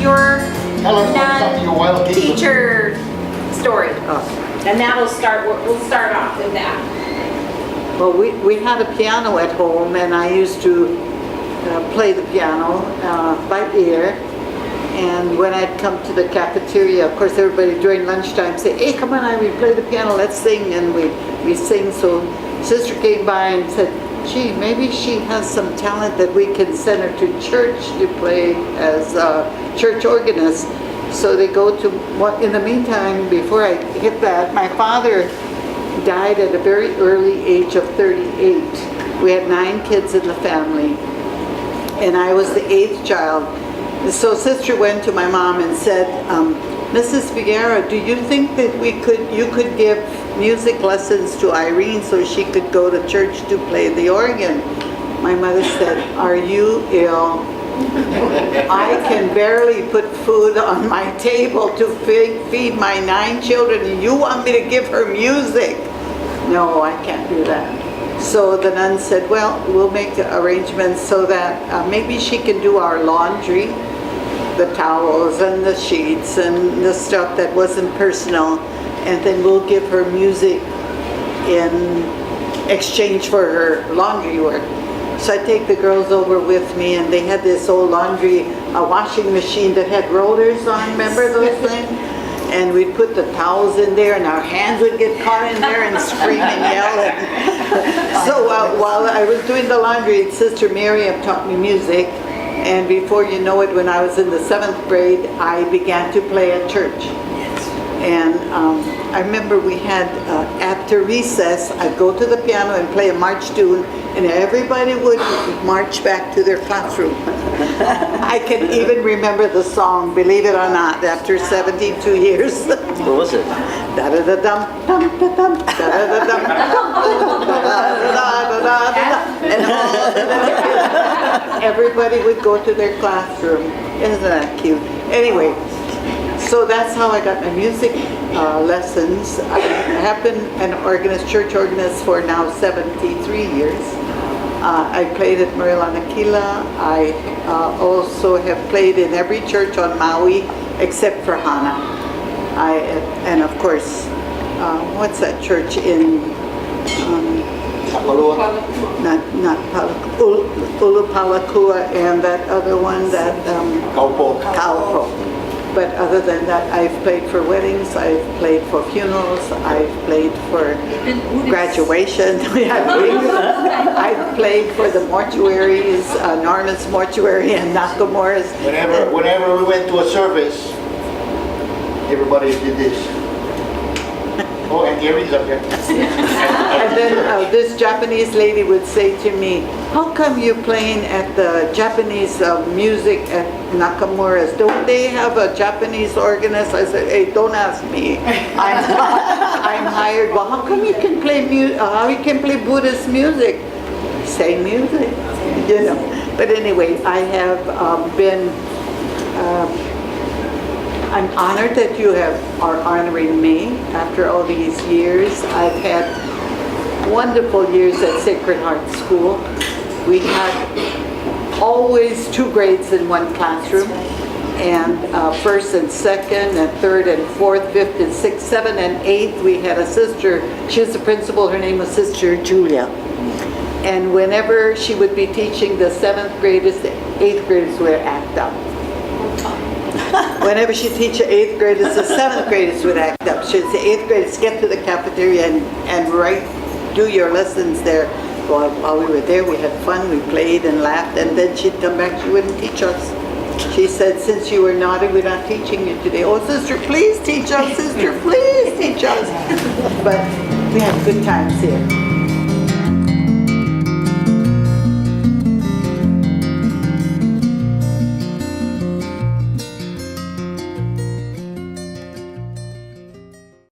your Tell us what's up to your wild geese. teacher story. And now we'll start off with that. Well, we had a piano at home, and I used to play the piano by ear. And when I'd come to the cafeteria, of course, everybody during lunchtime say, "Hey, come on, we play the piano, let's sing." And we sing. So sister came by and said, "Gee, maybe she has some talent that we can send her to church to play as a church organist." So they go to, in the meantime, before I hit that, my father died at a very early age of 38. We had 9 kids in the family, and I was the 8th child. So sister went to my mom and said, "Mrs. Figueroa, do you think that you could give music lessons to Irene so she could go to church to play the organ?" My mother said, "Are you ill? I can barely put food on my table to feed my 9 children, and you want me to give her music? No, I can't do that." So the nun said, "Well, we'll make arrangements so that maybe she can do our laundry, the towels and the sheets and the stuff that wasn't personal, and then we'll give her music in exchange for her laundry work." So I take the girls over with me, and they had this old laundry washing machine that had rollers on, remember those things? And we'd put the towels in there, and our hands would get caught in there and scream and yell. So while I was doing the laundry, Sister Miriam taught me music. And before you know it, when I was in the 7th grade, I began to play at church. And I remember we had, after recess, I'd go to the piano and play a march tune, and everybody would march back to their classroom. I can even remember the song, believe it or not, after 72 years. What was it? Da-da-da-dum, dum-da-dum, da-da-da-dum, da-da-da-da-da-da-da. And everybody would go to their classroom. Isn't that cute? Anyway, so that's how I got my music lessons. I have been an organist, church organist, for now 73 years. I played at Marilanakila. I also have played in every church on Maui except for Hana. And of course, what's that church in? Not Ulupalakua, and that other one, that Kaupo. But other than that, I've played for weddings, I've played for funerals, I've played for graduation. I've played for the mortuaries, Norman's Mortuary and Nakamura's. Whenever we went to a service, everybody did this. Oh, and Gary's up here. And then this Japanese lady would say to me, "How come you're playing at the Japanese music at Nakamura's? Don't they have a Japanese organist?" I said, "Hey, don't ask me. I'm hired." "Well, how come you can play Buddhist music?" Same music, you know. But anyway, I have been. I'm honored that you are honoring me after all these years. I've had wonderful years at Sacred Heart School. We had always 2 grades in one classroom, and 1st and 2nd and 3rd and 4th, 5th and 6th, 7th and 8th, we had a sister. She was the principal. Her name was Sister Julia. And whenever she would be teaching the 7th graders, the 8th graders would act up. Whenever she teach the 8th graders, the 7th graders would act up. She'd say, 8th graders, get to the cafeteria and do your lessons there. Well, while we were there, we had fun, we played and laughed, and then she'd come back, she wouldn't teach us. She said, "Since you were naughty, we're not teaching you today." "Oh, sister, please teach us, sister, please teach us." But we had good times here.